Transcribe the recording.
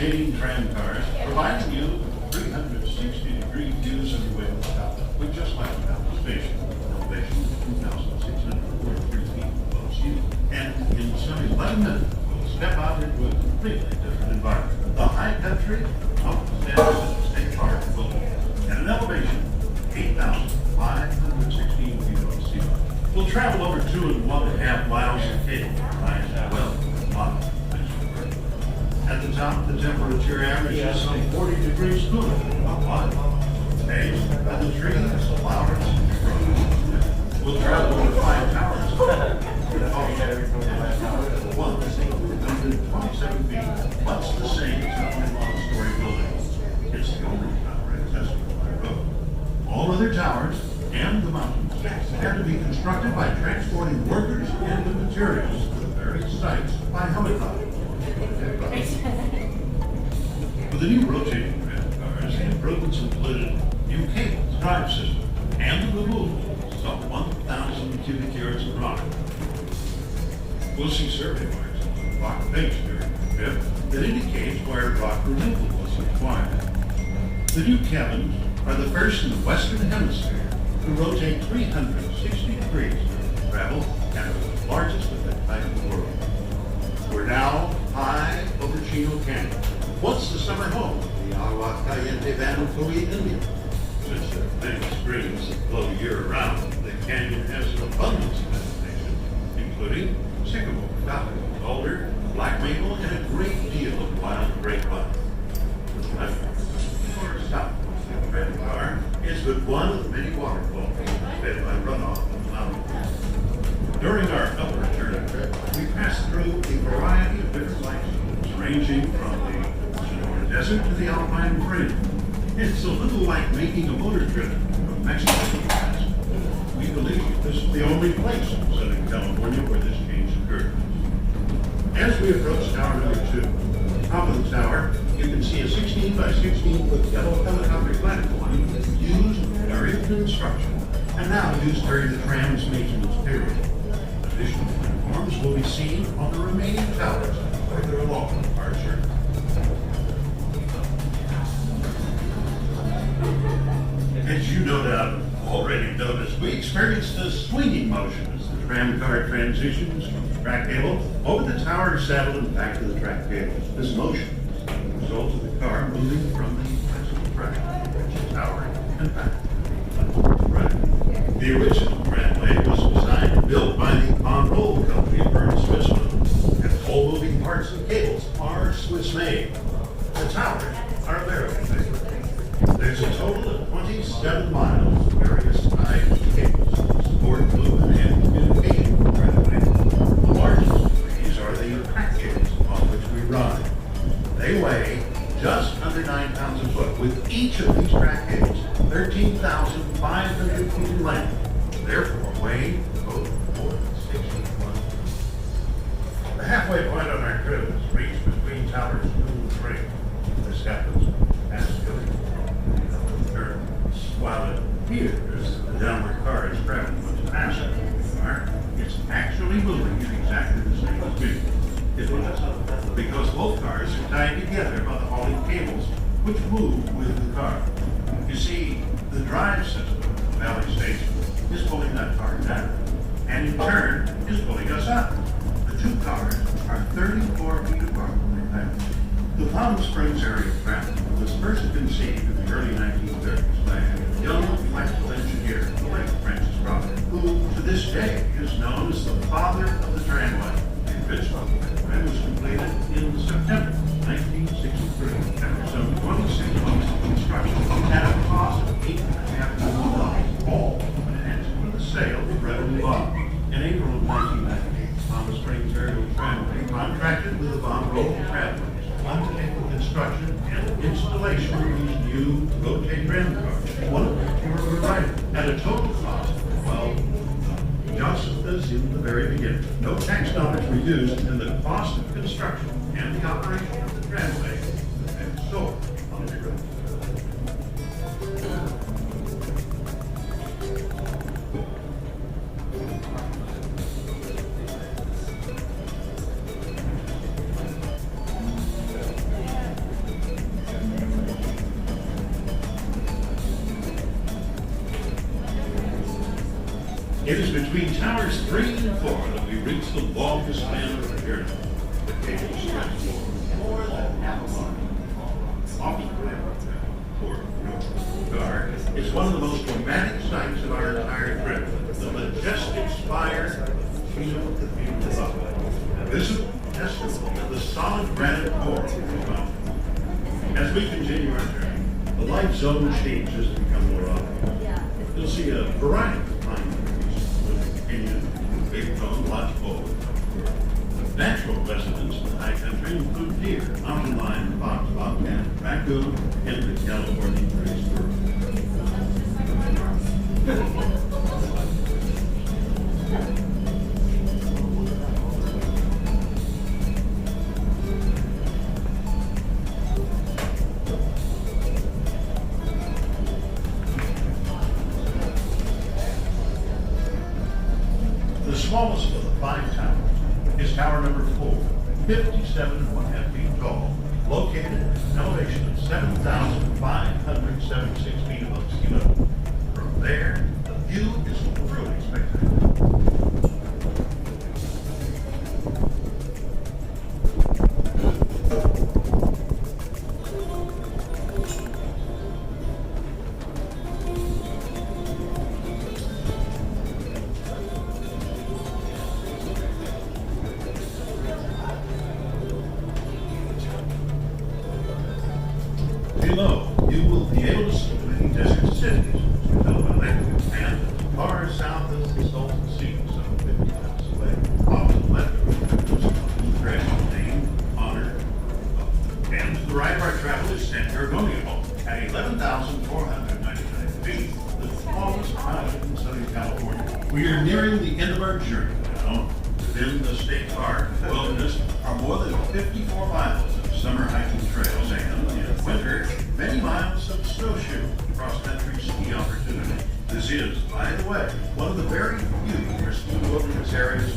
rotating tram cars, providing you 360-degree views of your way to the top, with just like the Mountain Station, elevation of 2,643 feet above sea level. And in some 11 minutes, we'll step out into a completely different environment. The high country, outstanding state park building, at an elevation of 8,516 feet above sea level. We'll travel over 2.5 miles of cable, miles as well. At the top, the temperature averages some 40 degrees cooler. Staged by the trees, flowers, and shrubs. We'll travel over 5 towers. 127 feet. What's the same as a one-story building? It's the only tower accessible by road. All other towers and the mountains had to be constructed by transporting workers and the materials to the various sites by helicopter. With the new rotating tram cars, the improvements included new cables, drive system, and the removal of some 1,000 cubic yards of rock. We'll see survey marks on the rock face during the trip that indicates where rock removal was required. The new cabins are the first in the Western Hemisphere to rotate 360 degrees to travel Canada's largest of that type in the world. We're now high over Chino Canyon. What's the summer home of the Agua Caliente Band of Fluid Indians? Since there are many streams that flow year-round, the canyon has an abundance of vegetation, including sycamore, falcon, alder, black maple, and a great deal of wild grapevine. South of the tram car is but one of the many waterfalls fed by runoff from the mountains. During our upward journey trip, we passed through a variety of different limestones, ranging from the Sonora Desert to the Alpine Fringe. It's a little like making a motor trip from Mexico to Alaska. We believe this is the only place in Southern California where this change occurred. As we approach tower number 2, on the top of the tower, you can see a 16 by 16 foot yellow helicopter platform used in aerial construction and now used during the tram's maintenance period. Additional platforms will be seen on the remaining towers further along our journey. As you no doubt already noticed, we experienced a swinging motion as the tram car transitions from the track cable over the tower saddle and back to the track cable. This motion is the result of the car moving from the principal track to the tower and back to the track. The original tramway was designed and built by the Von Roll Company of Bern, Switzerland, and all moving parts and cables are Swiss-made. The towers are American made. There's a total of 27 miles of various types of cables, support movement and communication from tramway. The largest of these are the track cables on which we ride. They weigh just under 9 pounds a foot, with each of these track cables 13,500 feet in length, therefore weighing both more than 61 tons. The halfway point on our trip is reached between towers 2 and 3. This happens as going from the turn. While it appears that the downward car is traveling much faster than the car, it's actually moving in exactly the same speed. It was because both cars are tied together by the hauling cables which move with the car. You see, the drive system of the Valley Station is pulling that car down, and in turn is pulling us up. The two cars are 34 feet apart when they pass. The Palm Springs Aerial Tram was first conceived in the early 1930s by a young electrical engineer, the late Francis Crocker, who to this day is known as the father of the tramway. The original tram was completed in September 1963 after some 26 months of construction at a cost of $8.5 million, all financed with the sale of revenue bonds. In April of 1998, Palm Springs Aerial Tramway contracted with the Von Roll Tramways to undertake the construction and installation of these new rotating tram cars, one of which we were riding, at a total cost of $12 million. Just as in the very beginning, no tax dollars were used, and the cost of construction and the operation of the tramway has been sold on the road. is between towers 3 and 4 that we reach the longest span of the pyramid. The cable stretches for more than half a mile. Often or Guard is one of the most romantic sights of our entire trip. The majestic spire field cathedral. Visible testament of the solid granite core of the mountain. As we continue our journey, the light zone changes and become more obvious. You'll see a variety of pine trees with pinyon, big bone, lodgepole. Natural residents in the high country include deer, mountain lion, fox, bobcat, raccoon, and the California gray squirrel. The smallest of the 5 towers is tower number 4, 57.5 feet tall, located at an elevation of 7,576 feet above sea level. From there, the view is truly spectacular. Below, you will be able to see many desert cities, and far south of the Salton Sea, some 50 miles away. Off to the left, trail named, honored, and to the right of our travel is San Gorgonio at 11,499 feet, the tallest mountain in Southern California. We are nearing the end of our journey now. Within the state park wilderness are more than 54 miles of summer hiking trails and, in winter, many miles of snowshoe cross-country ski opportunity. This is, by the way, one of the very few ski wilderness areas